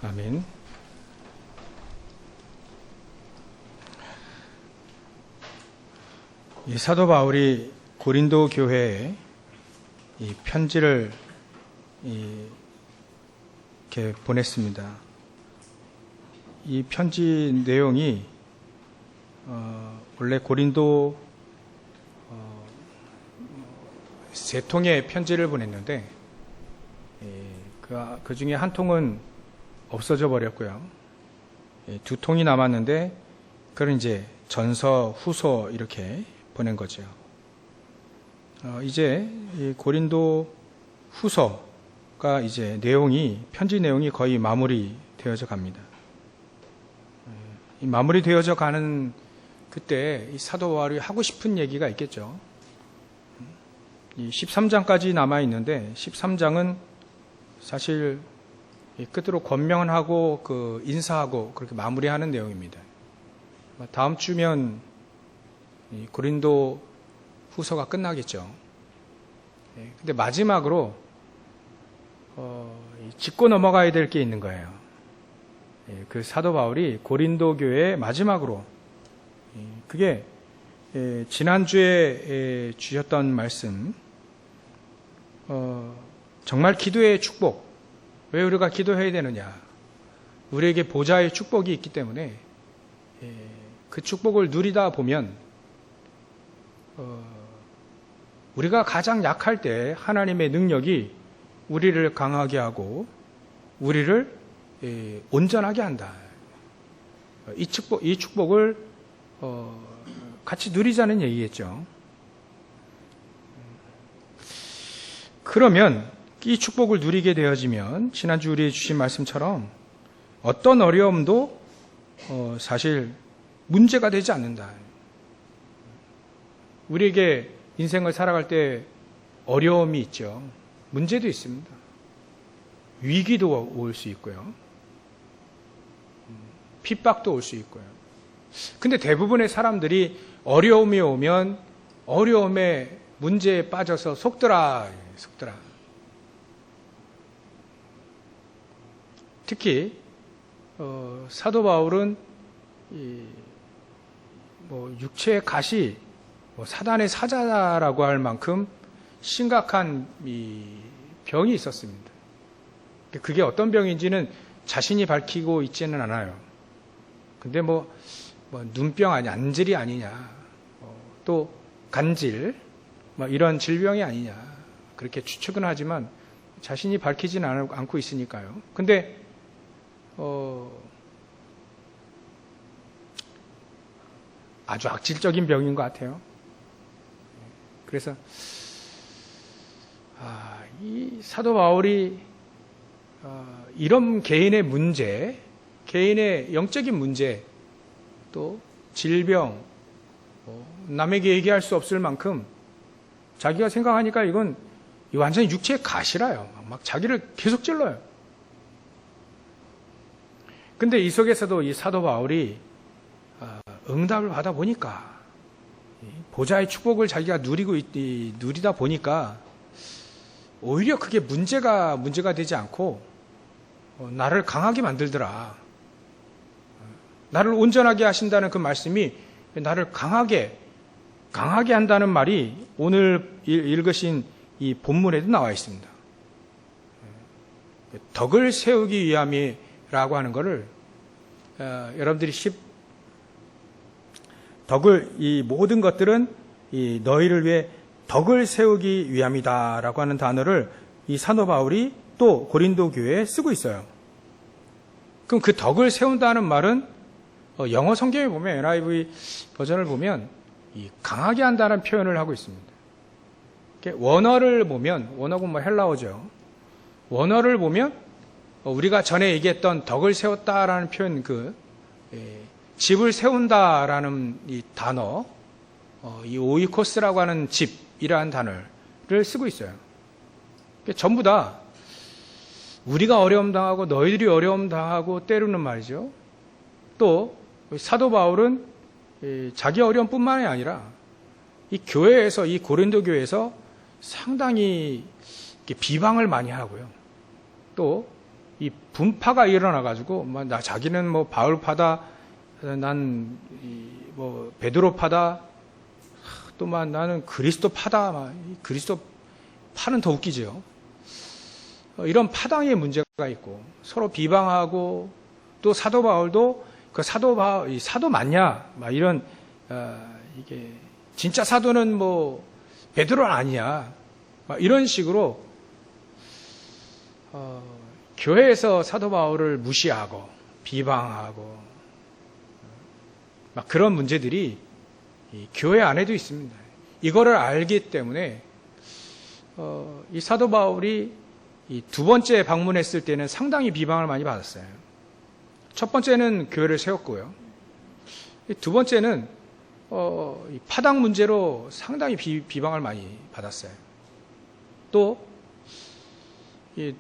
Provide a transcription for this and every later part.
아멘. 이 사도 바울이 고린도 교회에 이 편지를 이렇게 보냈습니다. 이 편지 내용이 원래 고린도 세 통의 편지를 보냈는데 그 중에 한 통은 없어져 버렸고요. 두 통이 남았는데 그걸 이제 전서, 후서 이렇게 보낸 거죠. 이제 이 고린도 후서가 이제 편지 내용이 거의 마무리 되어져 갑니다. 이 마무리 되어져 가는 그때 이 사도 바울이 하고 싶은 얘기가 있겠죠. 이 13장까지 남아 있는데 13장은 사실 끝으로 권면하고 인사하고 그렇게 마무리하는 내용입니다. 다음 주면 고린도 후서가 끝나겠죠. 근데 마지막으로 짚고 넘어가야 될 게 있는 거예요. 그 사도 바울이 고린도 교회의 마지막으로 그게 지난주에 주셨던 말씀, 정말 기도의 축복. 왜 우리가 기도해야 되느냐? 우리에게 보좌의 축복이 있기 때문에 그 축복을 누리다 보면 우리가 가장 약할 때 하나님의 능력이 우리를 강하게 하고 우리를 온전하게 한다. 이 축복을 같이 누리자는 얘기겠죠. 그러면 이 축복을 누리게 되어지면 지난주 우리에 주신 말씀처럼 어떤 어려움도 사실 문제가 되지 않는다. 우리에게 인생을 살아갈 때 어려움이 있죠. 문제도 있습니다. 위기도 올 수 있고요. 핍박도 올 수 있고요. 근데 대부분의 사람들이 어려움이 오면 어려움의 문제에 빠져서 속더라. 특히 사도 바울은 육체의 가시, 사단의 사자라고 할 만큼 심각한 병이 있었습니다. 그게 어떤 병인지는 자신이 밝히고 있지는 않아요. 근데 눈병 아니냐, 안질이 아니냐, 또 간질, 이런 질병이 아니냐, 그렇게 추측은 하지만 자신이 밝히지는 않고 있으니까요. 근데, 아주 악질적인 병인 것 같아요. 그래서, 이 사도 바울이, 이런 개인의 문제, 개인의 영적인 문제, 또 질병, 남에게 얘기할 수 없을 만큼 자기가 생각하니까 이건 완전히 육체의 가시라요. 막 자기를 계속 찔러요. 근데 이 속에서도 이 사도 바울이 응답을 받아보니까 보좌의 축복을 자기가 누리다 보니까 오히려 그게 문제가 되지 않고 나를 강하게 만들더라. 나를 온전하게 하신다는 그 말씀이 나를 강하게 한다는 말이 오늘 읽으신 이 본문에도 나와 있습니다. 덕을 세우기 위함이라고 하는 것을 여러분들이 이 모든 것들은 이 너희를 위해 덕을 세우기 위함이다라고 하는 단어를 이 사도 바울이 또 고린도 교회에 쓰고 있어요. 그럼 그 덕을 세운다는 말은 영어 성경에 보면 NIV 버전을 보면 이 강하게 한다는 표현을 하고 있습니다. 원어를 보면 원어는 헬라어죠. 원어를 보면 우리가 전에 얘기했던 덕을 세웠다라는 표현 집을 세운다라는 이 단어, 이 오이코스라고 하는 집이라는 단어를 쓰고 있어요. 전부 다 우리가 어려움 당하고 너희들이 어려움 당하고 때로는 말이죠. 또 사도 바울은 자기 어려움뿐만이 아니라 이 교회에서, 이 고린도 교회에서 상당히 비방을 많이 하고요. 또 이 분파가 일어나가지고, 자기는 뭐 바울파다, 난 뭐 베드로파다, 또 나는 그리스도파다, 그리스도파는 더 웃기죠. 이런 파당의 문제가 있고 서로 비방하고 또 사도 바울도 그 사도 맞냐? 이런 이게 진짜 사도는 뭐 베드로는 아니야. 이런 식으로 교회에서 사도 바울을 무시하고 비방하고 그런 문제들이 이 교회 안에도 있습니다. 이거를 알기 때문에 이 사도 바울이 이 두 번째 방문했을 때는 상당히 비방을 많이 받았어요. 첫 번째는 교회를 세웠고요. 두 번째는 이 파당 문제로 상당히 비방을 많이 받았어요. 또 이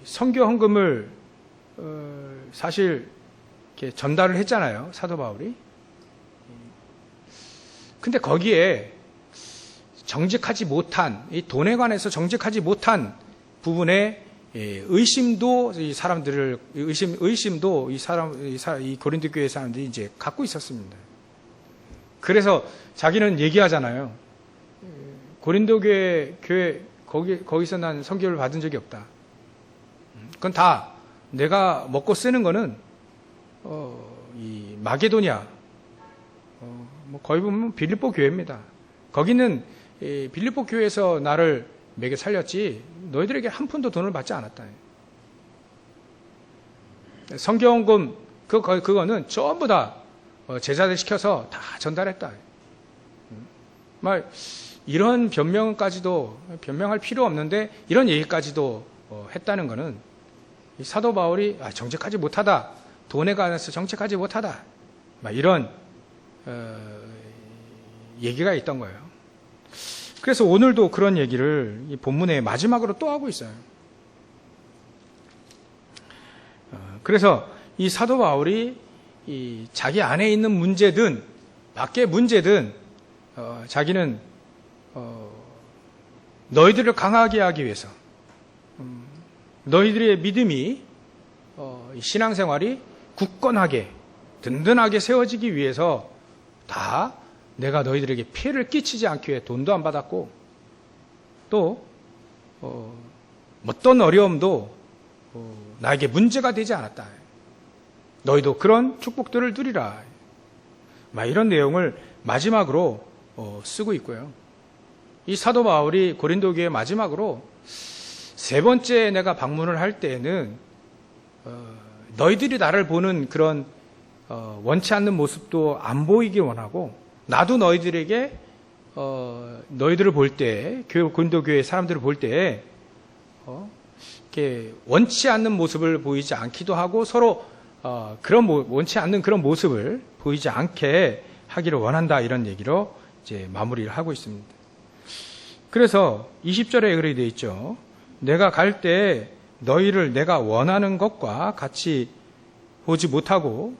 선교 헌금을 사실 이렇게 전달을 했잖아요. 사도 바울이. 근데 거기에 정직하지 못한, 이 돈에 관해서 정직하지 못한 부분에 의심도 이 고린도 교회 사람들이 이제 갖고 있었습니다. 그래서 자기는 얘기하잖아요. 고린도 교회 거기서 난 선교를 받은 적이 없다. 그건 다 내가 먹고 쓰는 거는 이 마게도냐, 뭐 거의 보면 빌립보 교회입니다. 거기는 빌립보 교회에서 나를 먹여 살렸지 너희들에게 한 푼도 돈을 받지 않았다. 성경헌금 그거는 전부 다 제자들 시켜서 다 전달했다. 이런 변명할 필요 없는데 이런 얘기까지도 했다는 것은 사도 바울이 정직하지 못하다, 돈에 관해서 정직하지 못하다, 이런 얘기가 있던 거예요. 그래서 오늘도 그런 얘기를 이 본문의 마지막으로 또 하고 있어요. 그래서 이 사도 바울이 이 자기 안에 있는 문제든 밖의 문제든 자기는 너희들을 강하게 하기 위해서, 너희들의 믿음이 신앙생활이 굳건하게 든든하게 세워지기 위해서 다 내가 너희들에게 피해를 끼치지 않기 위해 돈도 안 받았고 또 어떤 어려움도 나에게 문제가 되지 않았다. 너희도 그런 축복들을 누리라. 이런 내용을 마지막으로 쓰고 있고요. 이 사도 바울이 고린도 교회 마지막으로 세 번째 내가 방문을 할 때에는 너희들이 나를 보는 그런 원치 않는 모습도 안 보이기 원하고, 나도 너희들에게 너희들을 볼 때, 고린도 교회 사람들을 볼 때 이렇게 원치 않는 모습을 보이지 않기도 하고, 서로 그런 원치 않는 그런 모습을 보이지 않게 하기를 원한다, 이런 얘기로 이제 마무리를 하고 있습니다. 그래서 20절에 그렇게 되어 있죠. 내가 갈 때 너희를 내가 원하는 것과 같이 보지 못하고,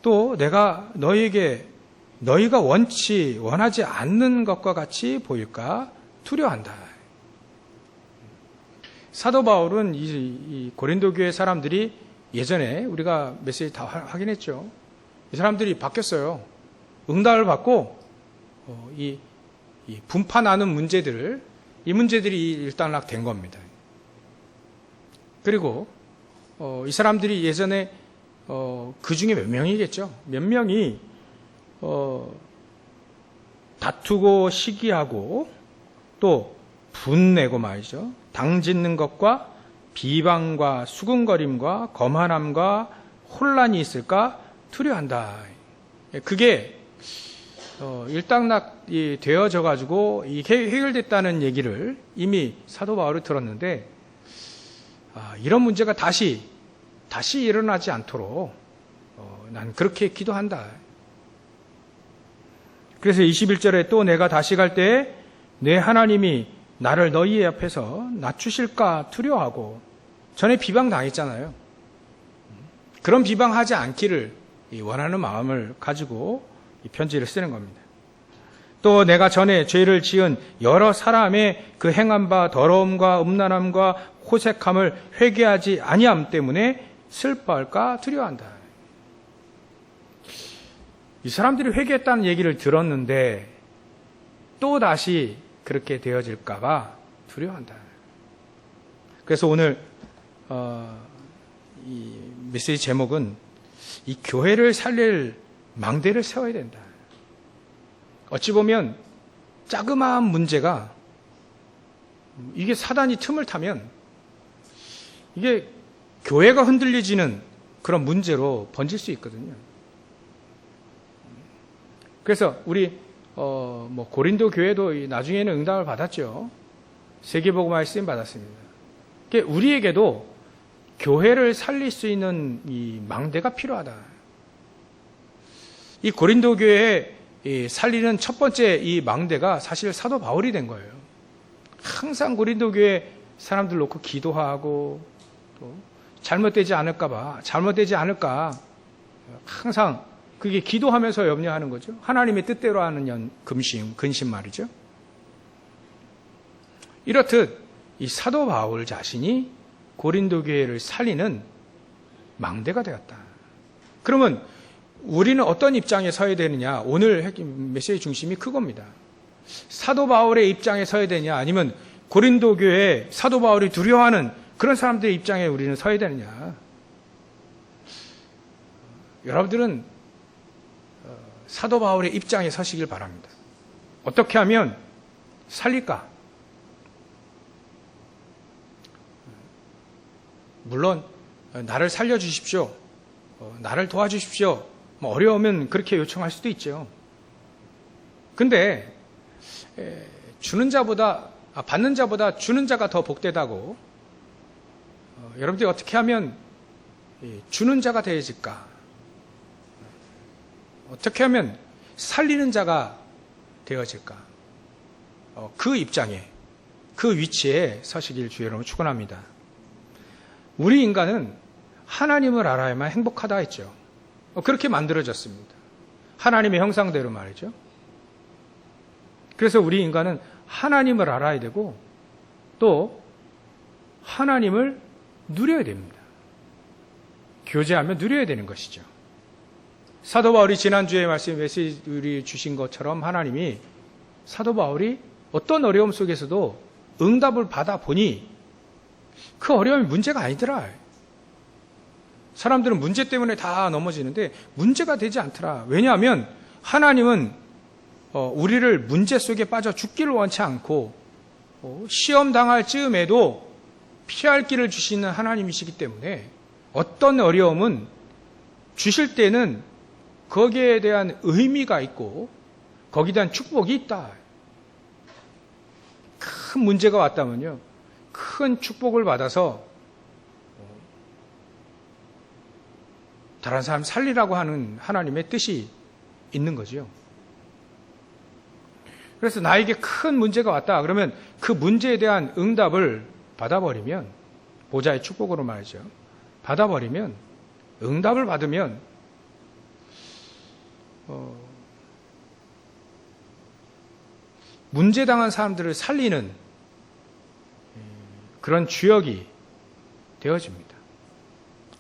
또 내가 너희가 원하지 않는 것과 같이 보일까 두려워한다. 사도 바울은 이 고린도 교회 사람들이 예전에 우리가 메시지 다 확인했죠. 이 사람들이 바뀌었어요. 응답을 받고 이 분파나는 문제들이 일단락된 겁니다. 그리고 이 사람들이 예전에 그 중에 몇 명이겠죠. 몇 명이 다투고 시기하고 또 분내고 말이죠. 당짓는 것과 비방과 수군거림과 거만함과 혼란이 있을까 두려워한다. 그게 일단락이 되어져 가지고 이게 해결됐다는 얘기를 이미 사도 바울이 들었는데, 이런 문제가 다시 일어나지 않도록 난 그렇게 기도한다. 그래서 21절에 또 내가 다시 갈 때에 내 하나님이 나를 너희의 앞에서 낮추실까 두려워하고, 전에 비방당했잖아요. 그런 비방하지 않기를 원하는 마음을 가지고 이 편지를 쓰는 겁니다. 또 내가 전에 죄를 지은 여러 사람의 그 행한 바 더러움과 음란함과 호색함을 회개하지 아니함 때문에 슬퍼할까 두려워한다. 이 사람들이 회개했다는 얘기를 들었는데 또 다시 그렇게 되어질까 봐 두려워한다. 그래서 오늘 이 메시지 제목은 이 교회를 살릴 망대를 세워야 된다. 어찌 보면 자그마한 문제가 이게 사단이 틈을 타면 이게 교회가 흔들리지는 그런 문제로 번질 수 있거든요. 그래서 우리 고린도 교회도 나중에는 응답을 받았죠. 세계복음화에 쓰임 받았습니다. 우리에게도 교회를 살릴 수 있는 이 망대가 필요하다. 이 고린도 교회에 살리는 첫 번째 이 망대가 사실 사도 바울이 된 거예요. 항상 고린도 교회 사람들 놓고 기도하고 또 잘못되지 않을까 항상 그게 기도하면서 염려하는 거죠. 하나님의 뜻대로 하는 근심 말이죠. 이렇듯 이 사도 바울 자신이 고린도 교회를 살리는 망대가 되었다. 그러면 우리는 어떤 입장에 서야 되느냐? 오늘 메시지 중심이 그겁니다. 사도 바울의 입장에 서야 되냐? 아니면 고린도 교회 사도 바울이 두려워하는 그런 사람들의 입장에 우리는 서야 되느냐? 여러분들은 사도 바울의 입장에 서시길 바랍니다. 어떻게 하면 살릴까? 물론 나를 살려주십시오. 나를 도와주십시오. 어려우면 그렇게 요청할 수도 있죠. 근데 받는 자보다 주는 자가 더 복되다고 여러분들이 어떻게 하면 주는 자가 되어질까? 어떻게 하면 살리는 자가 되어질까? 그 입장에, 그 위치에 서시길 주의 이름으로 축원합니다. 우리 인간은 하나님을 알아야만 행복하다 했죠. 그렇게 만들어졌습니다. 하나님의 형상대로 말이죠. 그래서 우리 인간은 하나님을 알아야 되고 또 하나님을 누려야 됩니다. 교제하며 누려야 되는 것이죠. 사도 바울이 지난주에 메시지 우리 주신 것처럼 하나님이 사도 바울이 어떤 어려움 속에서도 응답을 받아보니 그 어려움이 문제가 아니더라. 사람들은 문제 때문에 다 넘어지는데 문제가 되지 않더라. 왜냐하면 하나님은 우리를 문제 속에 빠져 죽기를 원치 않고 시험 당할 즈음에도 피할 길을 주시는 하나님이시기 때문에 어떤 어려움은 주실 때는 거기에 대한 의미가 있고 거기에 대한 축복이 있다. 큰 문제가 왔다면요. 큰 축복을 받아서 다른 사람 살리라고 하는 하나님의 뜻이 있는 거죠. 그래서 나에게 큰 문제가 왔다. 그러면 그 문제에 대한 응답을 받아버리면 보좌의 축복으로 말이죠. 받아버리면 응답을 받으면 문제당한 사람들을 살리는 그런 주역이 되어집니다.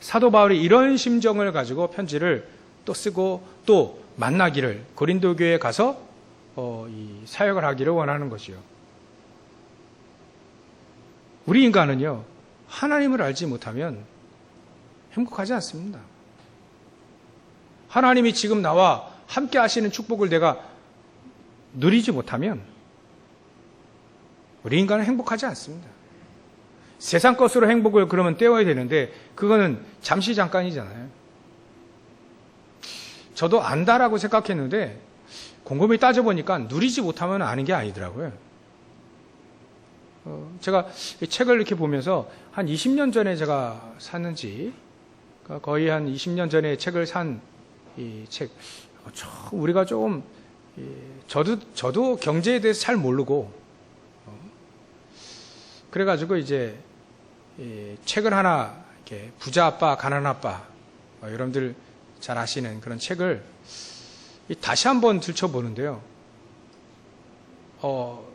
사도 바울이 이런 심정을 가지고 편지를 또 쓰고 또 만나기를 고린도 교회에 가서 이 사역을 하기를 원하는 것이요. 우리 인간은요 하나님을 알지 못하면 행복하지 않습니다. 하나님이 지금 나와 함께 하시는 축복을 내가 누리지 못하면 우리 인간은 행복하지 않습니다. 세상 것으로 행복을 그러면 떼어야 되는데 그거는 잠시 잠깐이잖아요. 저도 안다라고 생각했는데 곰곰이 따져보니까 누리지 못하면 아는 게 아니더라고요. 제가 이 책을 이렇게 보면서 한 20년 전에 제가 샀는지 거의 한 20년 전에 책을 산 이 책, 우리가 조금 저도 경제에 대해서 잘 모르고 그래가지고 이제 책을 하나 이렇게 부자 아빠, 가난 아빠 여러분들 잘 아시는 그런 책을 다시 한번 들춰보는데요.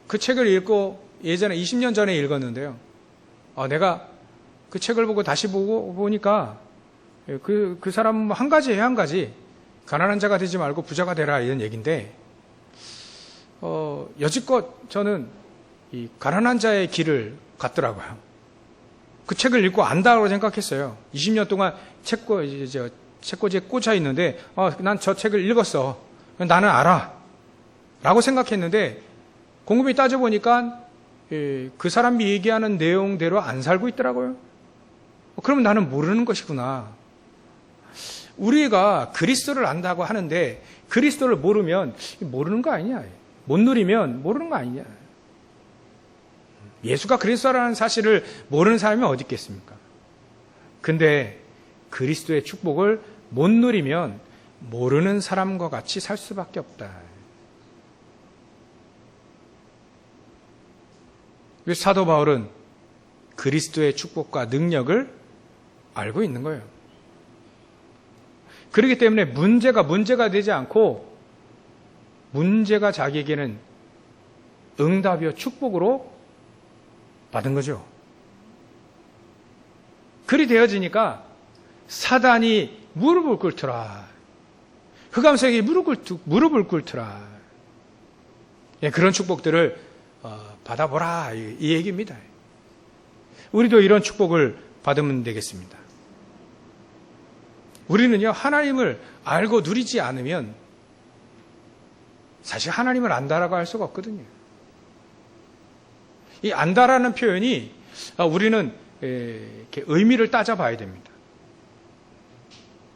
그 책을 읽고 예전에 20년 전에 읽었는데요. 내가 그 책을 보고 다시 보니까 그 사람은 한 가지예요, 한 가지. 가난한 자가 되지 말고 부자가 되라, 이런 얘기인데, 여지껏 저는 이 가난한 자의 길을 갔더라고요. 그 책을 읽고 안다고 생각했어요. 20년 동안 책꽂이에 꽂혀 있는데, 난 저 책을 읽었어. 나는 알아. 라고 생각했는데, 곰곰이 따져보니까, 그 사람이 얘기하는 내용대로 안 살고 있더라고요. 그러면 나는 모르는 것이구나. 우리가 그리스도를 안다고 하는데, 그리스도를 모르면 모르는 거 아니냐. 못 누리면 모르는 거 아니냐. 예수가 그리스도라는 사실을 모르는 사람이 어디 있겠습니까? 근데 그리스도의 축복을 못 누리면 모르는 사람과 같이 살 수밖에 없다. 사도 바울은 그리스도의 축복과 능력을 알고 있는 거예요. 그렇기 때문에 문제가 되지 않고 문제가 자기에게는 응답이요 축복으로 받은 거죠. 그리 되어지니까 사단이 무릎을 꿇더라. 흑암세계에 무릎을 꿇더라. 그런 축복들을 받아보라, 이 얘기입니다. 우리도 이런 축복을 받으면 되겠습니다. 우리는요, 하나님을 알고 누리지 않으면 사실 하나님을 안다라고 할 수가 없거든요. 이 안다라는 표현이 우리는 이렇게 의미를 따져봐야 됩니다.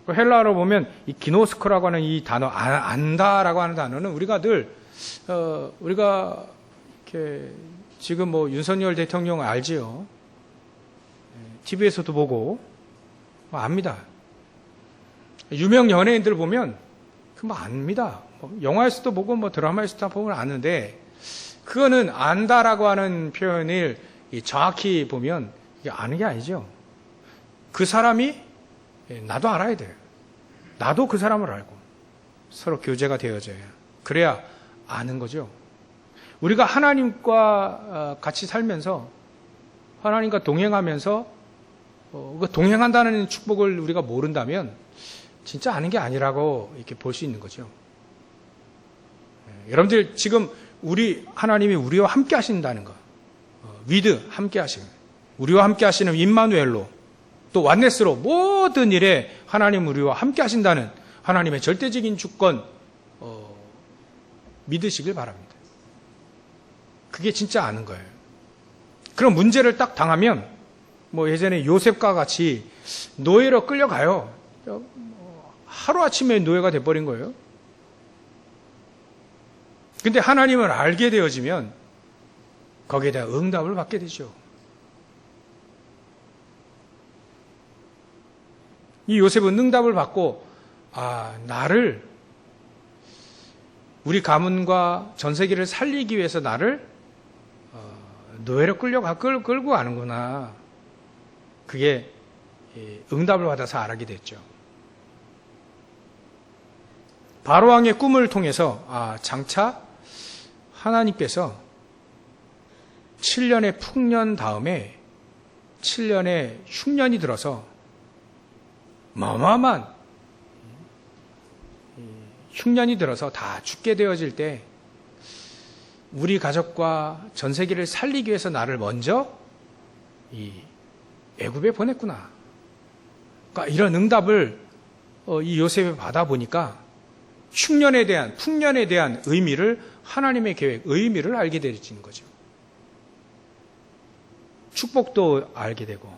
헬라어로 보면 이 기노스코라고 하는 이 단어, 안다라고 하는 단어는 우리가 늘 우리가 이렇게 지금 윤석열 대통령 알지요? TV에서도 보고 압니다. 유명 연예인들 보면 압니다. 영화에서도 보고 드라마에서도 보면 아는데, 그거는 안다라고 하는 표현을 정확히 보면 이게 아는 게 아니죠. 그 사람이 나도 알아야 돼요. 나도 그 사람을 알고 서로 교제가 되어져야, 그래야 아는 거죠. 우리가 하나님과 같이 살면서, 하나님과 동행하면서 동행한다는 축복을 우리가 모른다면 진짜 아는 게 아니라고 이렇게 볼 수 있는 거죠. 여러분들 지금 하나님이 우리와 함께 하신다는 거, 위드 함께 하시는, 우리와 함께 하시는 임마누엘로, 또 완네스로 모든 일에 하나님 우리와 함께 하신다는 하나님의 절대적인 주권 믿으시길 바랍니다. 그게 진짜 아는 거예요. 그럼 문제를 딱 당하면 예전에 요셉과 같이 노예로 끌려가요. 하루아침에 노예가 돼버린 거예요. 근데 하나님을 알게 되어지면 거기에 대한 응답을 받게 되죠. 이 요셉은 응답을 받고, 나를, 우리 가문과 전 세계를 살리기 위해서 나를 노예로 끌고 가는구나. 그게 응답을 받아서 알게 됐죠. 바로왕의 꿈을 통해서 장차 하나님께서 7년의 풍년 다음에 7년의 흉년이 들어서 어마어마한 흉년이 들어서 다 죽게 되어질 때 우리 가족과 전 세계를 살리기 위해서 나를 먼저 이 애굽에 보냈구나. 그러니까 이런 응답을 이 요셉이 받아보니까 풍년에 대한 의미를, 하나님의 계획, 의미를 알게 되어지는 거죠. 축복도 알게 되고,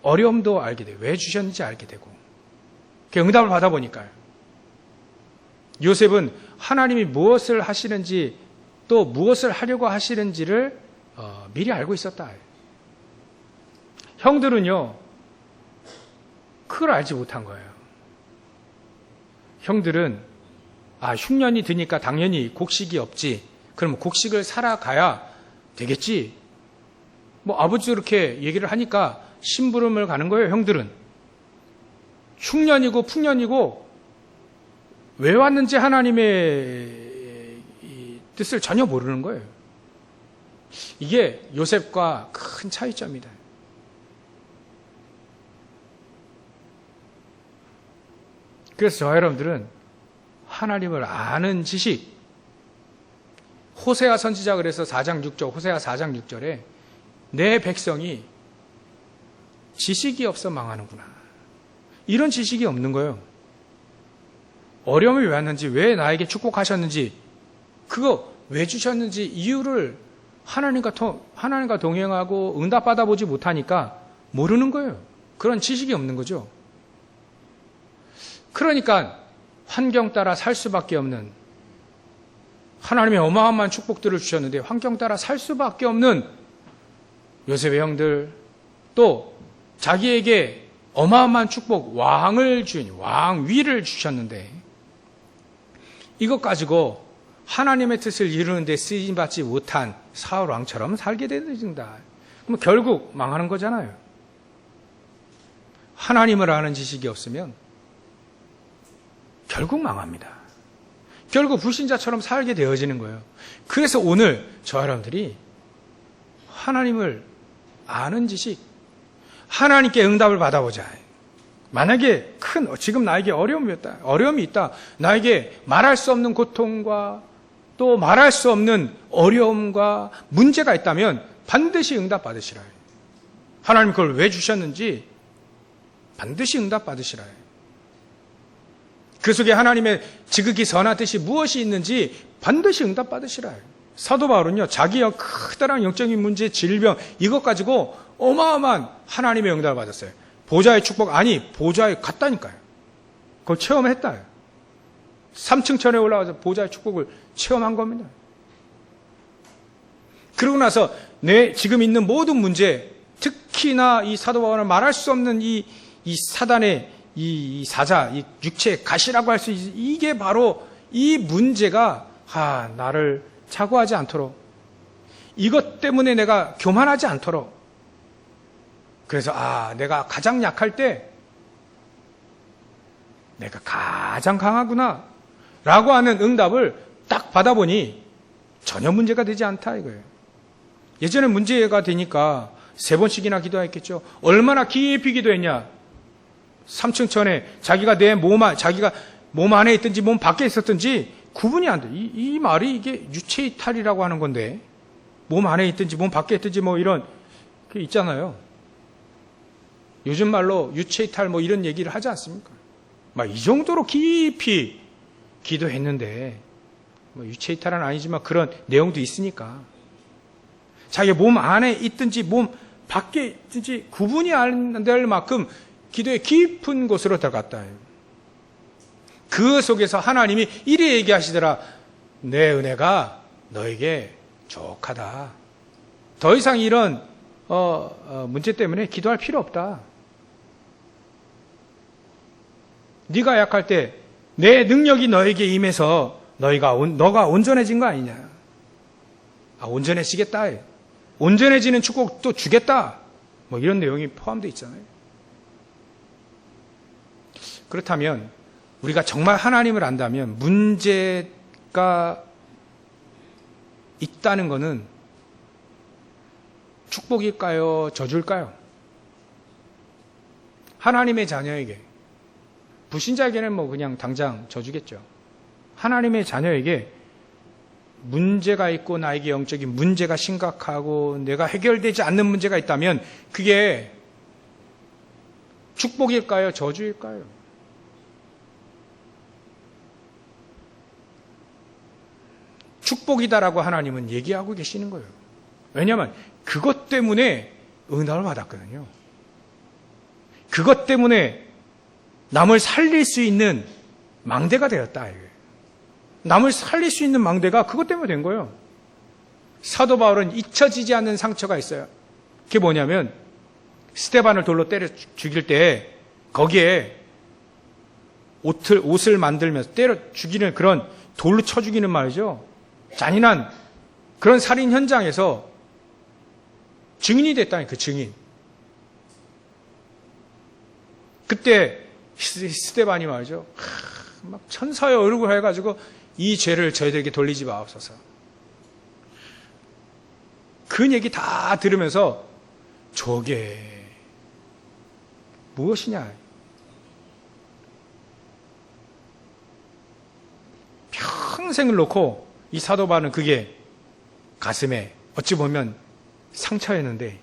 어려움도 알게 되고, 왜 주셨는지 알게 되고, 응답을 받아보니까요. 요셉은 하나님이 무엇을 하시는지, 또 무엇을 하려고 하시는지를 미리 알고 있었다. 형들은요, 그걸 알지 못한 거예요. 형들은 흉년이 드니까 당연히 곡식이 없지. 그럼 곡식을 살아가야 되겠지. 아버지 그렇게 얘기를 하니까 심부름을 가는 거예요. 형들은 흉년이고 풍년이고 왜 왔는지 하나님의 뜻을 전혀 모르는 거예요. 이게 요셉과 큰 차이점이다. 그래서 저와 여러분들은 하나님을 아는 지식, 호세아 선지자 그래서 4장 6절, 호세아 4장 6절에 내 백성이 지식이 없어 망하는구나. 이런 지식이 없는 거예요. 어려움이 왜 왔는지, 왜 나에게 축복하셨는지, 그거 왜 주셨는지 이유를 하나님과 동행하고 응답받아 보지 못하니까 모르는 거예요. 그런 지식이 없는 거죠. 그러니까 환경 따라 살 수밖에 없는, 하나님의 어마어마한 축복들을 주셨는데 환경 따라 살 수밖에 없는 요셉의 형들, 또 자기에게 어마어마한 축복, 왕을 주인, 왕위를 주셨는데 이것 가지고 하나님의 뜻을 이루는 데 쓰임받지 못한 사울 왕처럼 살게 된다. 그럼 결국 망하는 거잖아요. 하나님을 아는 지식이 없으면 결국 망합니다. 결국 불신자처럼 살게 되어지는 거예요. 그래서 오늘 저와 여러분들이 하나님을 아는 지식, 하나님께 응답을 받아보자. 만약에 지금 나에게 어려움이 있다. 나에게 말할 수 없는 고통과 또 말할 수 없는 어려움과 문제가 있다면 반드시 응답 받으시라. 하나님 그걸 왜 주셨는지 반드시 응답 받으시라. 그 속에 하나님의 지극히 선한 뜻이 무엇이 있는지 반드시 응답 받으시라. 사도 바울은요, 자기의 크다란 영적인 문제, 질병, 이것 가지고 어마어마한 하나님의 응답을 받았어요. 보좌의 축복, 보좌에 갔다니까요. 그걸 체험했다. 3층 천에 올라가서 보좌의 축복을 체험한 겁니다. 그러고 나서 지금 있는 모든 문제, 특히나 이 사도 바울은 말할 수 없는 이 사단의 이 사자, 이 육체의 가시라고 할 수 있는 이게 바로 이 문제가 나를 착오하지 않도록, 이것 때문에 내가 교만하지 않도록, 그래서 내가 가장 약할 때 내가 가장 강하구나 라고 하는 응답을 딱 받아보니 전혀 문제가 되지 않다 이거예요. 예전에 문제가 되니까 3번씩이나 기도했겠죠. 얼마나 깊이 기도했냐. 3층 천에 자기가 자기가 몸 안에 있든지 몸 밖에 있었든지 구분이 안 돼. 이 말이 이게 유체이탈이라고 하는 건데, 몸 안에 있든지 몸 밖에 있든지 이런 게 있잖아요. 요즘 말로 유체이탈 이런 얘기를 하지 않습니까? 이 정도로 깊이 기도했는데, 유체이탈은 아니지만 그런 내용도 있으니까. 자기 몸 안에 있든지 몸 밖에 있든지 구분이 안 될 만큼 기도의 깊은 곳으로 들어갔다. 그 속에서 하나님이 이리 얘기하시더라. 내 은혜가 너에게 족하다. 더 이상 이런 문제 때문에 기도할 필요 없다. 네가 약할 때 내 능력이 너에게 임해서 너가 온전해진 거 아니냐. 온전해지겠다. 온전해지는 축복도 주겠다. 이런 내용이 포함되어 있잖아요. 그렇다면 우리가 정말 하나님을 안다면 문제가 있다는 것은 축복일까요? 저주일까요? 하나님의 자녀에게, 불신자에게는 그냥 당장 저주겠죠. 하나님의 자녀에게 문제가 있고 나에게 영적인 문제가 심각하고 내가 해결되지 않는 문제가 있다면 그게 축복일까요? 저주일까요? 축복이다라고 하나님은 얘기하고 계시는 거예요. 왜냐하면 그것 때문에 은혜를 받았거든요. 그것 때문에 남을 살릴 수 있는 망대가 되었다. 남을 살릴 수 있는 망대가 그것 때문에 된 거예요. 사도 바울은 잊혀지지 않는 상처가 있어요. 그게 뭐냐면 스데반을 돌로 때려 죽일 때 거기에 옷을 만들면서 때려 죽이는, 그런 돌로 쳐 죽이는 말이죠. 잔인한 그런 살인 현장에서 증인이 됐다니, 그 증인. 그때 스데반이 말이죠. 막 천사의 얼굴을 해가지고 이 죄를 저희들에게 돌리지 마옵소서. 그 얘기 다 들으면서 저게 무엇이냐? 평생을 놓고 이 사도 바울은 그게 가슴에 어찌 보면 상처였는데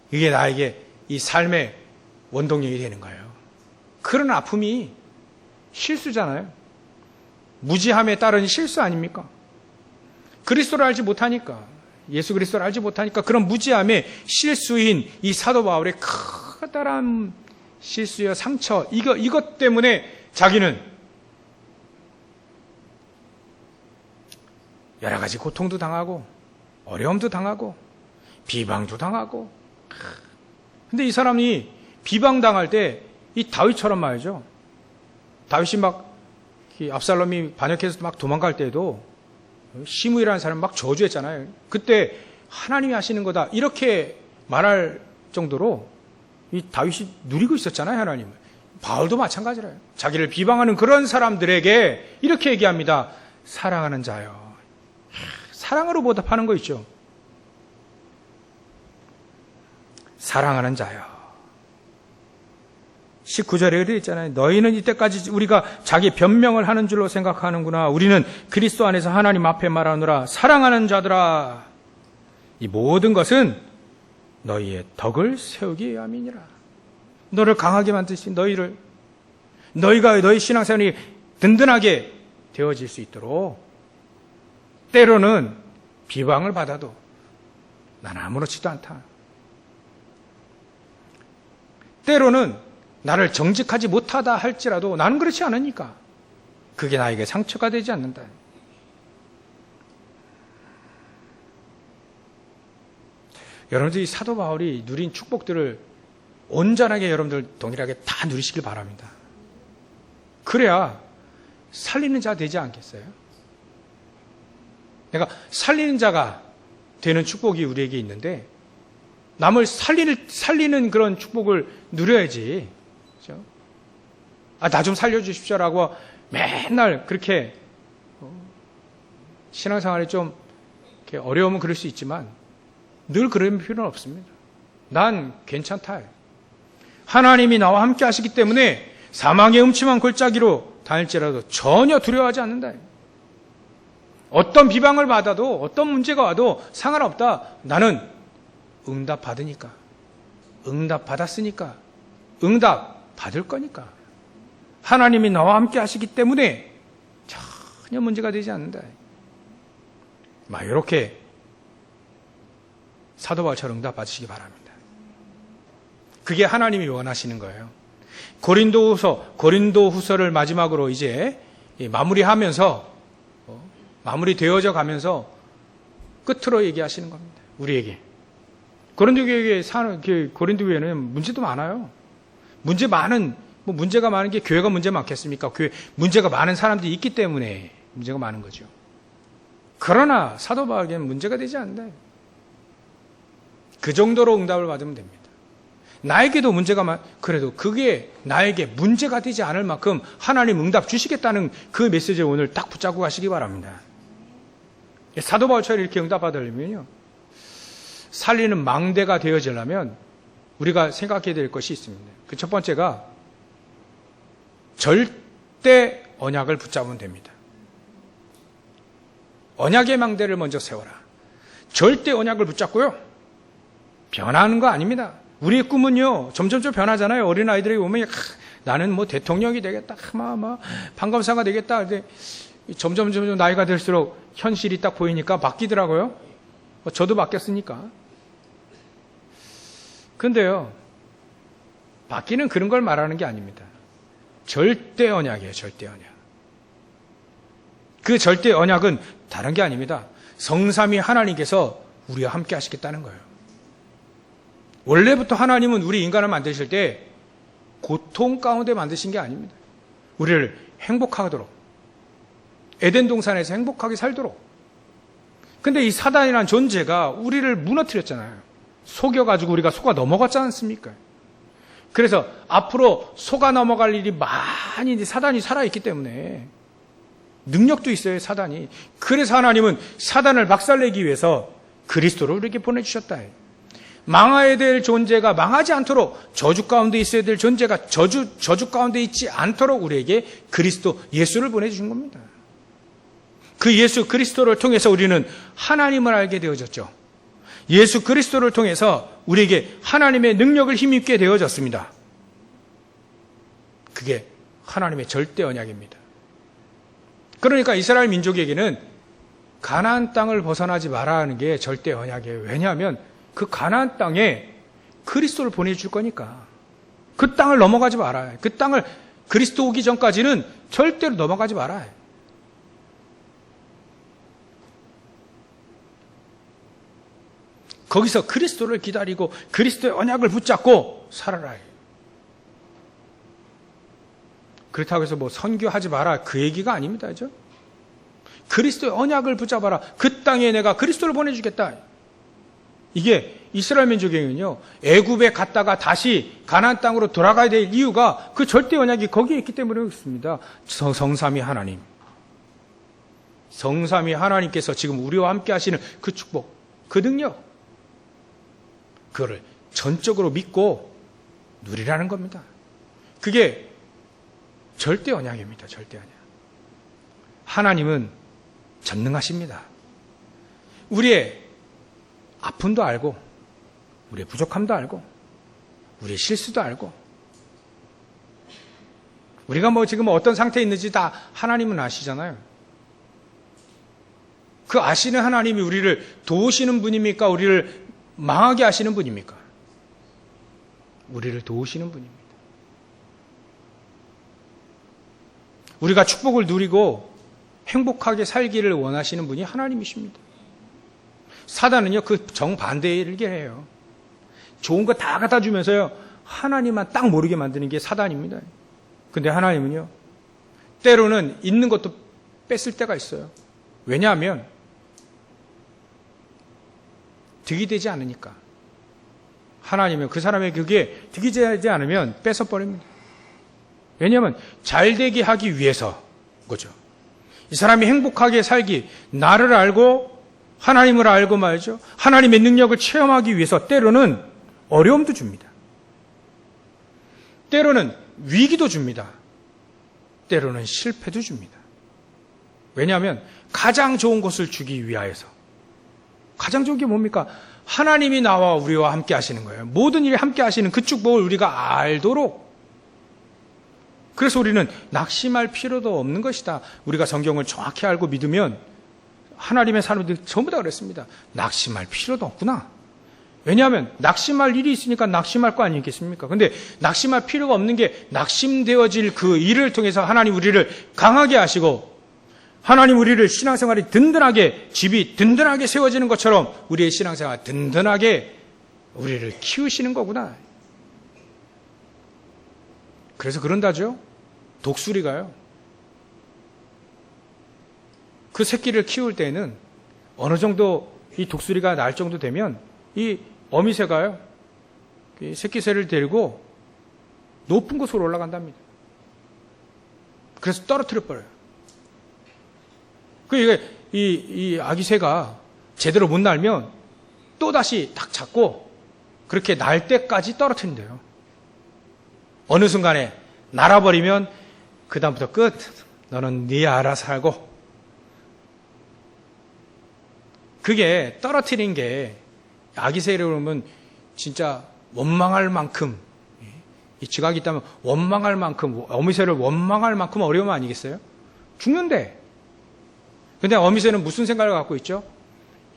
이게 나에게 이 삶의 원동력이 되는 거예요. 그런 아픔이 실수잖아요. 무지함에 따른 실수 아닙니까? 그리스도를 알지 못하니까, 예수 그리스도를 알지 못하니까 그런 무지함의 실수인 이 사도 바울의 커다란 실수와 상처, 이것 때문에 자기는 여러 가지 고통도 당하고 어려움도 당하고 비방도 당하고. 근데 이 사람이 비방당할 때 이 다윗처럼 말이죠. 다윗이 막 압살롬이 반역해서 막 도망갈 때도 시므이라는 사람이 막 저주했잖아요. 그때 하나님이 하시는 거다 이렇게 말할 정도로 이 다윗이 누리고 있었잖아요, 하나님을. 바울도 마찬가지래요. 자기를 비방하는 그런 사람들에게 이렇게 얘기합니다. 사랑하는 자요. 사랑으로 보답하는 거 있죠. 사랑하는 자요. 19절에 이렇게 있잖아요. 너희는 이때까지 우리가 자기 변명을 하는 줄로 생각하는구나. 우리는 그리스도 안에서 하나님 앞에 말하노라. 사랑하는 자들아. 이 모든 것은 너희의 덕을 세우기 위함이니라. 너를 강하게 만드신 너희가 너희 신앙생활이 든든하게 되어질 수 있도록 때로는 비방을 받아도 난 아무렇지도 않다. 때로는 나를 정직하지 못하다 할지라도 나는 그렇지 않으니까 그게 나에게 상처가 되지 않는다. 여러분들이 사도 바울이 누린 축복들을 온전하게 여러분들 동일하게 다 누리시길 바랍니다. 그래야 살리는 자 되지 않겠어요? 내가 살리는 자가 되는 축복이 우리에게 있는데 남을 살리는 그런 축복을 누려야지. 그렇죠? 나 좀 살려주십시오라고 맨날 그렇게 신앙생활에 좀 이렇게 어려우면 그럴 수 있지만 늘 그럴 필요는 없습니다. 난 괜찮다. 하나님이 나와 함께 하시기 때문에 사망의 음침한 골짜기로 다닐지라도 전혀 두려워하지 않는다. 어떤 비방을 받아도 어떤 문제가 와도 상관없다. 나는 응답 받으니까, 응답 받았으니까, 응답 받을 거니까. 하나님이 나와 함께 하시기 때문에 전혀 문제가 되지 않는다. 이렇게 사도 바울처럼 응답 받으시기 바랍니다. 그게 하나님이 원하시는 거예요. 고린도후서를 마지막으로 이제 마무리하면서 마무리되어져 가면서 끝으로 얘기하시는 겁니다. 우리에게. 고린도 교회는 문제도 많아요. 문제가 많은 게 교회가 문제 많겠습니까? 문제가 많은 사람들이 있기 때문에 문제가 많은 거죠. 그러나 사도 바울에게는 문제가 되지 않는다. 그 정도로 응답을 받으면 됩니다. 나에게도 그래도 그게 나에게 문제가 되지 않을 만큼 하나님 응답 주시겠다는 그 메시지를 오늘 딱 붙잡고 가시기 바랍니다. 사도 바울처럼 이렇게 응답받으려면요, 살리는 망대가 되어지려면 우리가 생각해야 될 것이 있습니다. 그 첫 번째가 절대 언약을 붙잡으면 됩니다. 언약의 망대를 먼저 세워라. 절대 언약을 붙잡고요, 변하는 거 아닙니다. 우리의 꿈은요, 점점점 변하잖아요. 어린아이들이 보면, 나는 대통령이 되겠다. 판검사가 되겠다. 근데 점점 나이가 들수록 현실이 딱 보이니까 바뀌더라고요. 저도 바뀌었으니까. 근데요, 바뀌는 그런 걸 말하는 게 아닙니다. 절대 언약이에요, 절대 언약. 그 절대 언약은 다른 게 아닙니다. 성삼위 하나님께서 우리와 함께 하시겠다는 거예요. 원래부터 하나님은 우리 인간을 만드실 때 고통 가운데 만드신 게 아닙니다. 우리를 행복하도록, 에덴 동산에서 행복하게 살도록. 근데 이 사단이라는 존재가 우리를 무너뜨렸잖아요. 속여가지고 우리가 속아 넘어갔지 않습니까? 그래서 앞으로 속아 넘어갈 일이 많이 사단이 살아있기 때문에 능력도 있어요, 사단이. 그래서 하나님은 사단을 박살내기 위해서 그리스도를 우리에게 보내주셨다. 망해야 될 존재가 망하지 않도록, 저주 가운데 있어야 될 존재가 저주 가운데 있지 않도록 우리에게 그리스도 예수를 보내주신 겁니다. 그 예수 그리스도를 통해서 우리는 하나님을 알게 되어졌죠. 예수 그리스도를 통해서 우리에게 하나님의 능력을 힘입게 되어졌습니다. 그게 하나님의 절대 언약입니다. 그러니까 이스라엘 민족에게는 가나안 땅을 벗어나지 말아야 하는 게 절대 언약이에요. 왜냐하면 그 가나안 땅에 그리스도를 보내줄 거니까. 그 땅을 넘어가지 말아야 해요. 그 땅을 그리스도 오기 전까지는 절대로 넘어가지 말아야 해요. 거기서 그리스도를 기다리고 그리스도의 언약을 붙잡고 살아라 해요. 그렇다고 해서 뭐 선교하지 마라 그 얘기가 아닙니다. 그죠? 그리스도의 언약을 붙잡아라. 그 땅에 내가 그리스도를 보내주겠다. 이게 이스라엘 민족에게는요, 애굽에 갔다가 다시 가나안 땅으로 돌아가야 될 이유가 그 절대 언약이 거기에 있기 때문에 그렇습니다. 성삼위 하나님. 성삼위 하나님께서 지금 우리와 함께 하시는 그 축복, 그 능력, 그거를 전적으로 믿고 누리라는 겁니다. 그게 절대 언약입니다. 절대 언약. 하나님은 전능하십니다. 우리의 아픔도 알고, 우리의 부족함도 알고, 우리의 실수도 알고, 우리가 뭐 지금 어떤 상태에 있는지 다 하나님은 아시잖아요. 그 아시는 하나님이 우리를 도우시는 분입니까? 우리를 망하게 하시는 분입니까? 우리를 도우시는 분입니다. 우리가 축복을 누리고 행복하게 살기를 원하시는 분이 하나님이십니다. 사단은요, 그 정반대를 해요. 좋은 거 다 갖다 주면서요, 하나님만 딱 모르게 만드는 게 사단입니다. 근데 하나님은요, 때로는 있는 것도 뺐을 때가 있어요. 왜냐하면 득이 되지 않으니까. 하나님은 그 사람의 그게 득이 되지 않으면 뺏어버립니다. 왜냐하면 잘 되게 하기 위해서 거죠. 이 사람이 행복하게 살기, 나를 알고 하나님을 알고 말이죠. 하나님의 능력을 체험하기 위해서 때로는 어려움도 줍니다. 때로는 위기도 줍니다. 때로는 실패도 줍니다. 왜냐하면 가장 좋은 것을 주기 위하여서. 가장 좋은 게 뭡니까? 하나님이 나와 우리와 함께 하시는 거예요. 모든 일에 함께 하시는 그 축복을 우리가 알도록. 그래서 우리는 낙심할 필요도 없는 것이다. 우리가 성경을 정확히 알고 믿으면 하나님의 사람들이 전부 다 그랬습니다. 낙심할 필요도 없구나. 왜냐하면 낙심할 일이 있으니까 낙심할 거 아니겠습니까? 근데 낙심할 필요가 없는 게 낙심되어질 그 일을 통해서 하나님 우리를 강하게 하시고 하나님 우리를 신앙생활이 든든하게, 집이 든든하게 세워지는 것처럼 우리의 신앙생활 든든하게 우리를 키우시는 거구나. 그래서 그런다죠. 독수리가요, 그 새끼를 키울 때는 어느 정도 이 독수리가 날 정도 되면 이 어미새가요, 이 새끼새를 데리고 높은 곳으로 올라간답니다. 그래서 떨어뜨려 버려요. 이 아기새가 제대로 못 날면 또 다시 탁 잡고 그렇게 날 때까지 떨어뜨린대요. 어느 순간에 날아버리면 그 다음부터 끝. 너는 네 알아서 살고. 그게 떨어뜨린 게 아기새를 보면 진짜 원망할 만큼, 이 지각이 있다면 원망할 만큼, 어미새를 원망할 만큼 어려움 아니겠어요? 죽는데. 근데 어미새는 무슨 생각을 갖고 있죠?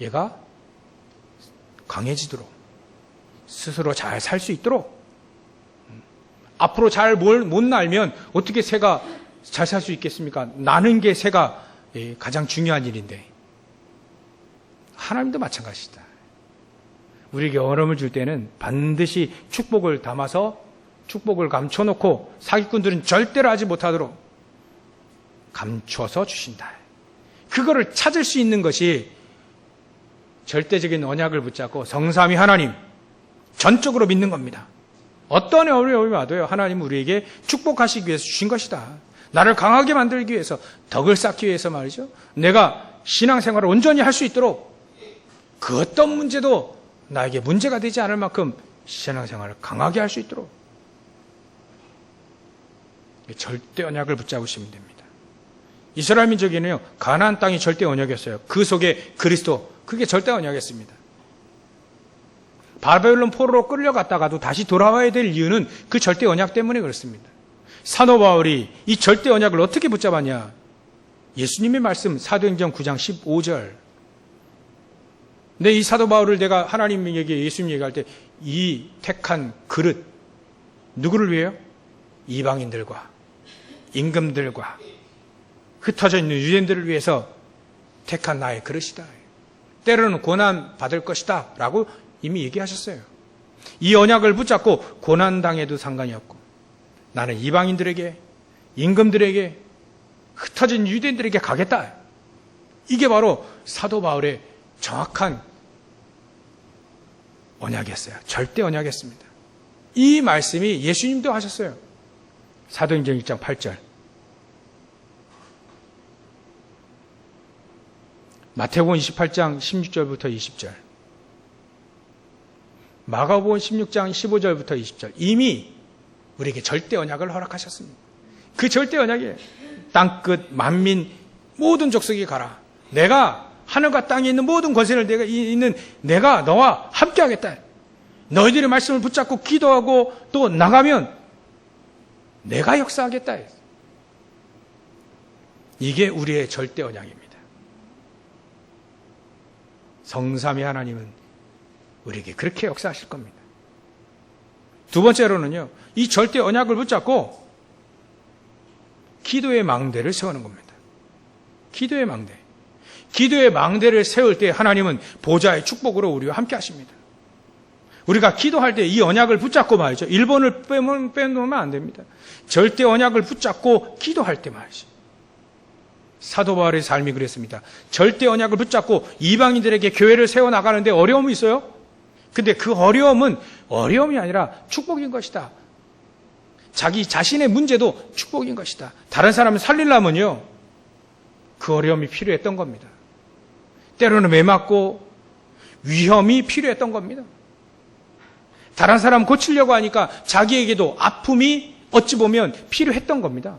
얘가 강해지도록, 스스로 잘 살 수 있도록, 앞으로 잘 못 날면 어떻게 새가 잘 살 수 있겠습니까? 나는 게 새가 가장 중요한 일인데. 하나님도 마찬가지다. 우리에게 어려움을 줄 때는 반드시 축복을 담아서 축복을 감춰놓고 사기꾼들은 절대로 하지 못하도록 감춰서 주신다. 그거를 찾을 수 있는 것이 절대적인 언약을 붙잡고 성삼위 하나님 전적으로 믿는 겁니다. 어떤 어려움이 와도요, 하나님은 우리에게 축복하시기 위해서 주신 것이다. 나를 강하게 만들기 위해서, 덕을 쌓기 위해서 말이죠. 내가 신앙생활을 온전히 할 수 있도록 그 어떤 문제도 나에게 문제가 되지 않을 만큼 신앙생활을 강하게 할 수 있도록 절대 언약을 붙잡으시면 됩니다. 이스라엘 민족에는요, 가나안 땅이 절대 언약이었어요. 그 속에 그리스도, 그게 절대 언약이었습니다. 바벨론 포로로 끌려갔다가도 다시 돌아와야 될 이유는 그 절대 언약 때문에 그렇습니다. 사도 바울이 이 절대 언약을 어떻게 붙잡았냐? 예수님의 말씀 사도행전 9장 15절. 근데 이 사도 바울을 내가 하나님에게 예수님 얘기할 때 이 택한 그릇, 누구를 위해요? 이방인들과 임금들과 흩어져 있는 유대인들을 위해서 택한 나의 그릇이다. 때로는 고난 받을 것이다 라고 이미 얘기하셨어요. 이 언약을 붙잡고 고난당해도 상관이 없고 나는 이방인들에게, 임금들에게, 흩어진 유대인들에게 가겠다. 이게 바로 사도 바울의 정확한 언약이었어요. 절대 언약이었습니다. 이 말씀이 예수님도 하셨어요. 사도행전 1장 8절. 마태복음 28장 16절부터 20절. 마가복음 16장 15절부터 20절. 이미 우리에게 절대 언약을 허락하셨습니다. 그 절대 언약이에요. 땅끝 만민 모든 족속이 가라. 내가 하늘과 땅에 있는 모든 권세를 내가 너와 함께 하겠다. 너희들의 말씀을 붙잡고 기도하고 또 나가면 내가 역사하겠다. 이게 우리의 절대 언약입니다. 성삼위 하나님은 우리에게 그렇게 역사하실 겁니다. 두 번째로는요, 이 절대 언약을 붙잡고 기도의 망대를 세우는 겁니다. 기도의 망대. 기도의 망대를 세울 때 하나님은 보좌의 축복으로 우리와 함께 하십니다. 우리가 기도할 때 이 언약을 붙잡고 말이죠. 1번을 빼놓으면 안 됩니다. 절대 언약을 붙잡고 기도할 때 말이죠. 사도 바울의 삶이 그랬습니다. 절대 언약을 붙잡고 이방인들에게 교회를 세워나가는데 어려움이 있어요. 근데 그 어려움이 아니라 축복인 것이다. 자기 자신의 문제도 축복인 것이다. 다른 사람을 살리려면요, 그 어려움이 필요했던 겁니다. 때로는 매맞고 위험이 필요했던 겁니다. 다른 사람 고치려고 하니까 자기에게도 아픔이 어찌 보면 필요했던 겁니다.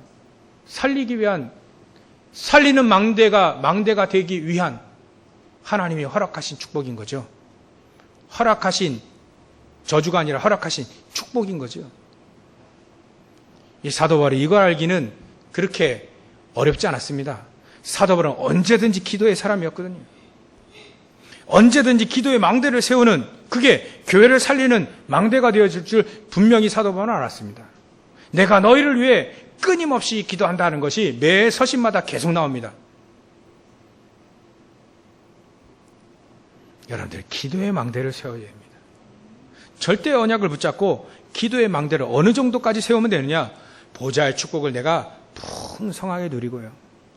살리기 위한, 살리는 망대가 되기 위한 하나님이 허락하신 축복인 거죠. 허락하신 저주가 아니라 허락하신 축복인 거죠. 이 사도 바울이 이걸 알기는 그렇게 어렵지 않았습니다. 사도 바울은 언제든지 기도의 사람이었거든요. 언제든지 기도의 망대를 세우는, 그게 교회를 살리는 망대가 되어질 줄 분명히 사도 바울은 알았습니다. 내가 너희를 위해 끊임없이 기도한다는 것이 매 서신마다 계속 나옵니다. 여러분들, 기도의 망대를 세워야 됩니다. 절대 언약을 붙잡고 기도의 망대를 어느 정도까지 세우면 되느냐? 보좌의 축복을 내가 풍성하게 누리고요,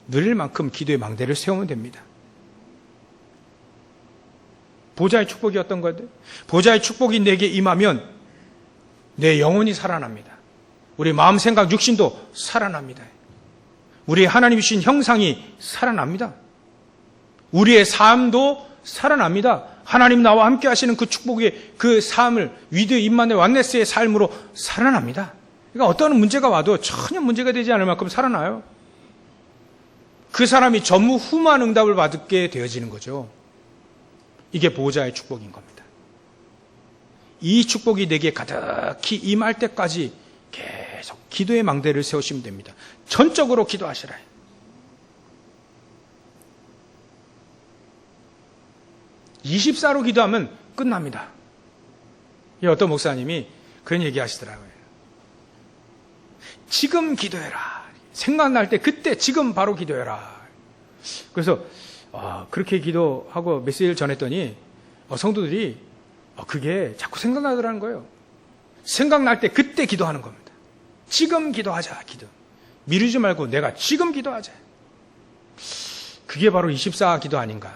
누릴 만큼 기도의 망대를 세우면 됩니다. 보좌의 축복이 어떤 거예요? 보좌의 축복이 내게 임하면 내 영혼이 살아납니다. 우리 마음, 생각, 육신도 살아납니다. 우리 하나님 주신 형상이 살아납니다. 우리의 삶도 살아납니다. 하나님 나와 함께 하시는 그 축복의 그 삶을 위드 임마누엘 완네스의 삶으로 살아납니다. 그러니까 어떤 문제가 와도 전혀 문제가 되지 않을 만큼 살아나요. 그 사람이 전무후무한 응답을 받게 되어지는 거죠. 이게 보호자의 축복인 겁니다. 이 축복이 내게 가득히 임할 때까지 계속 기도의 망대를 세우시면 됩니다. 전적으로 기도하시라. (24로) 기도하면 끝납니다. 어떤 목사님이 그런 얘기 하시더라고요. 지금 기도해라. 생각날 때 그때 지금 바로 기도해라. 그래서 그렇게 기도하고 메시지를 전했더니 성도들이 그게 자꾸 생각나더라는 거예요. 생각날 때 그때 기도하는 겁니다. 지금 기도하자. 기도. 미루지 말고 내가 지금 기도하자. 그게 바로 24 기도 아닌가.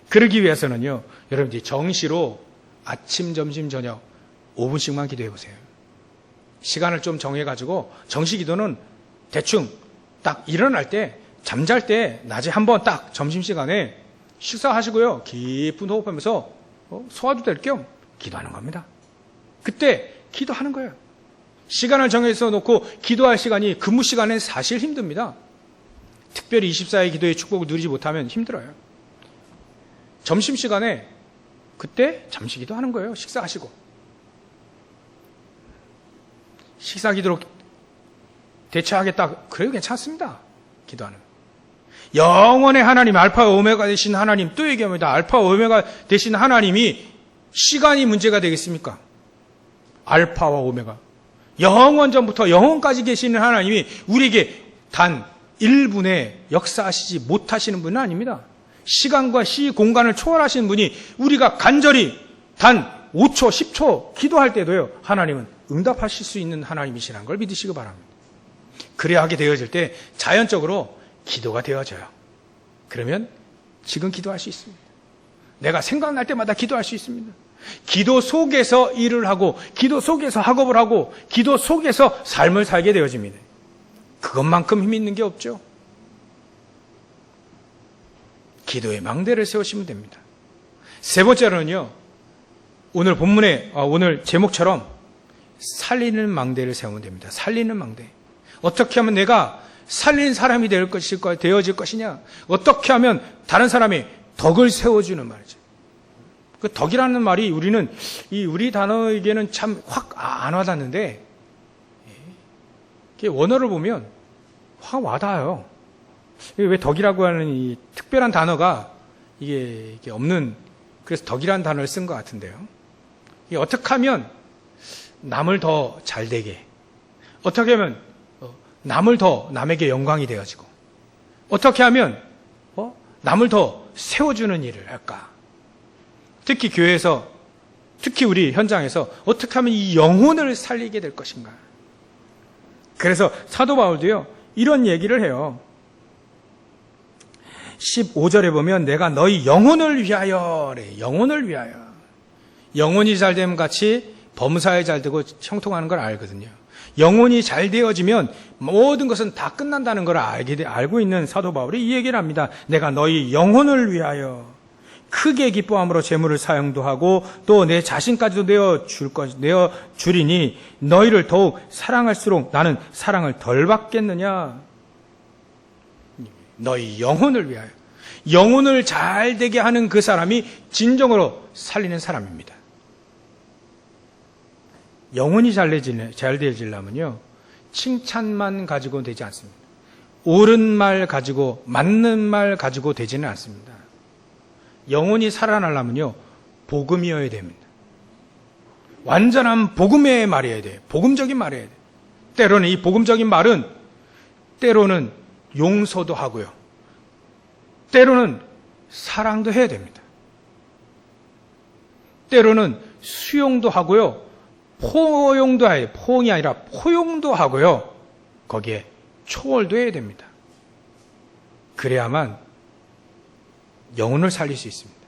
그러기 위해서는요, 여러분들이 정시로 아침, 점심, 저녁 5분씩만 기도해 보세요. 시간을 좀 정해가지고 정시 기도는 대충 딱 일어날 때, 잠잘 때 낮에 한번 딱 점심시간에 식사하시고요. 깊은 호흡하면서 소화도 될 겸 기도하는 겁니다. 그때 기도하는 거예요. 시간을 정해서 놓고 기도할 시간이 근무 시간엔 사실 힘듭니다. 특별히 24의 기도의 축복을 누리지 못하면 힘들어요. 점심시간에 그때 잠시 기도하는 거예요. 식사하시고. 식사 기도로 대처하겠다. 그래도 괜찮습니다. 기도하는. 영원의 하나님, 알파와 오메가 되신 하나님, 또 얘기합니다. 알파와 오메가 되신 하나님이 시간이 문제가 되겠습니까? 알파와 오메가. 영원 전부터 영원까지 계시는 하나님이 우리에게 단 1분에 역사하시지 못하시는 분은 아닙니다. 시간과 시, 공간을 초월하시는 분이 우리가 간절히 단 5초, 10초 기도할 때도요, 하나님은 응답하실 수 있는 하나님이시라는 걸 믿으시기 바랍니다. 그래야 하게 되어질 때 자연적으로 기도가 되어져요. 그러면 지금 기도할 수 있습니다. 내가 생각날 때마다 기도할 수 있습니다. 기도 속에서 일을 하고, 기도 속에서 학업을 하고, 기도 속에서 삶을 살게 되어집니다. 그것만큼 힘 있는 게 없죠. 기도의 망대를 세우시면 됩니다. 세 번째로는요, 오늘 본문의, 오늘 제목처럼 살리는 망대를 세우면 됩니다. 살리는 망대. 어떻게 하면 내가 살린 사람이 되어질 것이냐? 어떻게 하면 다른 사람의 덕을 세워주는 말이죠. 그 덕이라는 말이 우리 단어에게는 참 확 안 와닿는데, 원어를 보면 확 와닿아요. 왜 덕이라고 하는 이 특별한 단어가 이게 없는, 그래서 덕이라는 단어를 쓴 것 같은데요. 이게 어떻게 하면 남을 더 잘되게, 어떻게 하면 남에게 영광이 되어지고, 어떻게 하면 남을 더 세워주는 일을 할까? 특히 교회에서, 특히 우리 현장에서 어떻게 하면 이 영혼을 살리게 될 것인가? 그래서 사도 바울도요, 이런 얘기를 해요. 15절에 보면 내가 너희 영혼을 위하여, 영혼을 위하여. 영혼이 잘됨 같이 범사에 잘되고 형통하는 걸 알거든요. 영혼이 잘 되어지면 모든 것은 다 끝난다는 걸 알고 있는 사도 바울이 이 얘기를 합니다. 내가 너희 영혼을 위하여 크게 기뻐함으로 재물을 사용도 하고 또 내 자신까지도 내어 주리니 너희를 더욱 사랑할수록 나는 사랑을 덜 받겠느냐. 너희 영혼을 위하여. 영혼을 잘 되게 하는 그 사람이 진정으로 살리는 사람입니다. 영혼이 잘 되어지려면요, 칭찬만 가지고 되지 않습니다. 옳은 말 가지고, 맞는 말 가지고 되지는 않습니다. 영혼이 살아나려면요, 복음이어야 됩니다. 완전한 복음의 말이어야 돼요. 복음적인 말이어야 돼요. 때로는 이 복음적인 말은, 때로는 용서도 하고요. 때로는 사랑도 해야 됩니다. 때로는 수용도 하고요. 포용도 해요. 포용이 아니라 포용도 하고요. 거기에 초월도 해야 됩니다. 그래야만 영혼을 살릴 수 있습니다.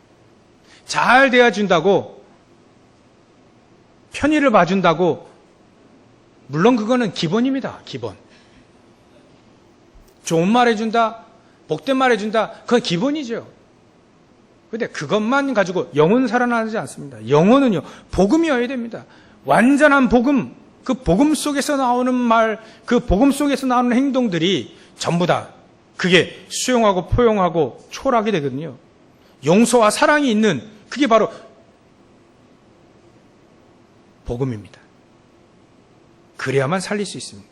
잘 되어준다고, 편의를 봐준다고, 물론 그거는 기본입니다. 기본. 좋은 말 해준다, 복된 말 해준다, 그건 기본이죠. 그런데 그것만 가지고 영혼은 살아나지 않습니다. 영혼은요, 복음이어야 됩니다. 완전한 복음, 그 복음 속에서 나오는 말, 그 복음 속에서 나오는 행동들이 전부 다 그게 수용하고 포용하고 초월하게 되거든요. 용서와 사랑이 있는, 그게 바로 복음입니다. 그래야만 살릴 수 있습니다.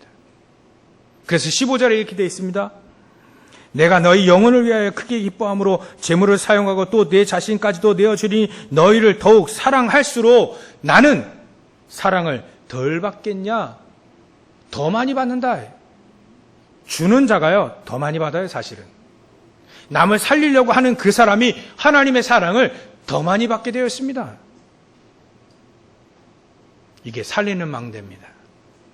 그래서 15절에 이렇게 되어 있습니다. 내가 너희 영혼을 위하여 크게 기뻐함으로 재물을 사용하고 또 내 자신까지도 내어주리니 너희를 더욱 사랑할수록 나는 사랑을 덜 받겠냐? 더 많이 받는다. 주는 자가요, 더 많이 받아요, 사실은. 남을 살리려고 하는 그 사람이 하나님의 사랑을 더 많이 받게 되어 있습니다. 이게 살리는 망대입니다.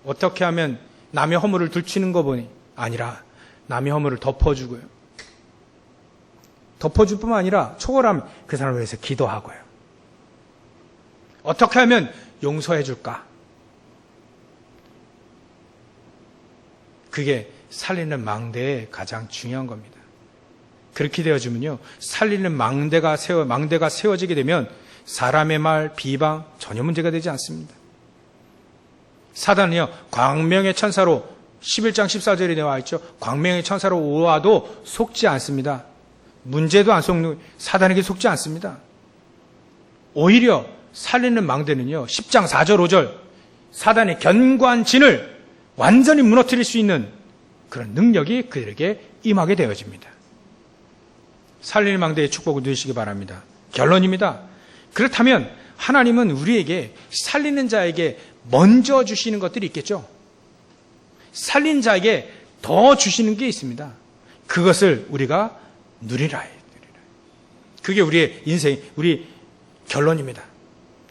어떻게 하면 남의 허물을 들추는 거 보니 아니라 남의 허물을 덮어주고요. 덮어줄 뿐만 아니라 초월하면 그 사람을 위해서 기도하고요. 어떻게 하면 용서해 줄까? 그게 살리는 망대의 가장 중요한 겁니다. 그렇게 되어지면요, 살리는 망대가 세워지게 되면 사람의 말, 비방 전혀 문제가 되지 않습니다. 사단은요, 광명의 천사로 11장 14절에 나와 있죠. 광명의 천사로 오와도 속지 않습니다. 문제도 안 속는 사단에게 속지 않습니다. 오히려 살리는 망대는요, 10장 4절 5절 사단의 견고한 진을 완전히 무너뜨릴 수 있는 그런 능력이 그들에게 임하게 되어집니다. 살리는 망대의 축복을 누리시기 바랍니다. 결론입니다. 그렇다면 하나님은 우리에게 살리는 자에게 먼저 주시는 것들이 있겠죠. 살린 자에게 더 주시는 게 있습니다. 그것을 우리가 누리라. 그게 우리의 인생, 우리 결론입니다.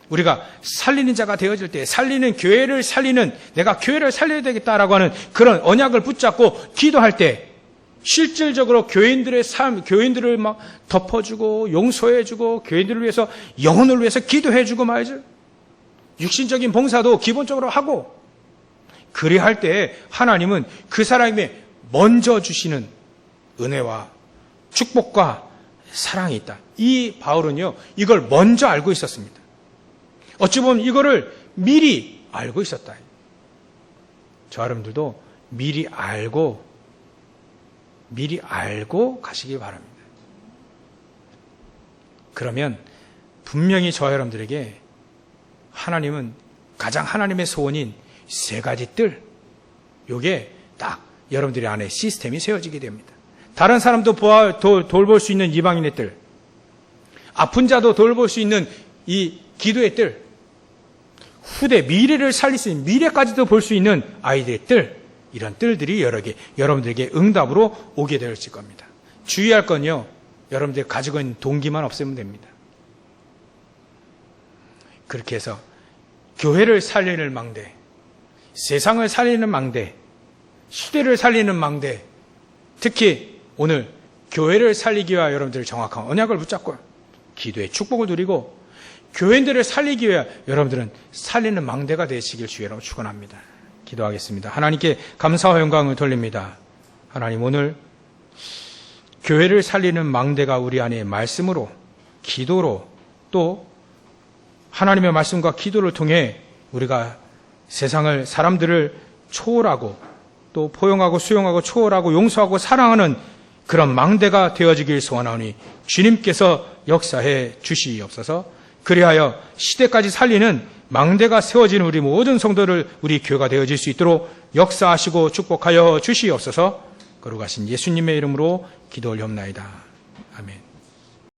우리가 살리는 자가 되어질 때, 살리는 교회를 살리는, 내가 교회를 살려야 되겠다라고 하는 그런 언약을 붙잡고 기도할 때, 실질적으로 교인들의 삶, 교인들을 막 덮어주고 용서해주고 교인들을 위해서, 영혼을 위해서 기도해주고 말이죠. 육신적인 봉사도 기본적으로 하고, 그리할 때 하나님은 그 사람에게 먼저 주시는 은혜와 축복과 사랑이 있다. 이 바울은요, 이걸 먼저 알고 있었습니다. 어찌 보면 이거를 미리 알고 있었다. 저 여러분들도 미리 알고 가시기 바랍니다. 그러면 분명히 저 여러분들에게 하나님은 가장 하나님의 소원인 세 가지 뜰, 요게 딱 여러분들의 안에 시스템이 세워지게 됩니다. 다른 사람도 돌볼 수 있는 이방인의 뜰, 아픈 자도 돌볼 수 있는 이 기도의 뜰, 후대 미래를 살릴 수 있는, 미래까지도 볼 수 있는 아이들의 뜰, 이런 뜰들이 여러분들에게 응답으로 오게 되었을 겁니다. 주의할 건요, 여러분들이 가지고 있는 동기만 없애면 됩니다. 그렇게 해서 교회를 살리는 망대, 세상을 살리는 망대, 시대를 살리는 망대, 특히 오늘 교회를 살리기 위해 여러분들 정확한 언약을 붙잡고 기도의 축복을 누리고 교인들을 살리기 위해 여러분들은 살리는 망대가 되시길 주의로 축원합니다. 기도하겠습니다. 하나님께 감사와 영광을 돌립니다. 하나님, 오늘 교회를 살리는 망대가 우리 안에 말씀으로, 기도로, 또 하나님의 말씀과 기도를 통해 우리가 세상을, 사람들을 초월하고 또 포용하고 수용하고 초월하고 용서하고 사랑하는 그런 망대가 되어지길 소원하오니 주님께서 역사해 주시옵소서. 그리하여 시대까지 살리는 망대가 세워지는 우리 모든 성도를, 우리 교회가 되어질 수 있도록 역사하시고 축복하여 주시옵소서. 거룩하신 예수님의 이름으로 기도 올리옵나이다.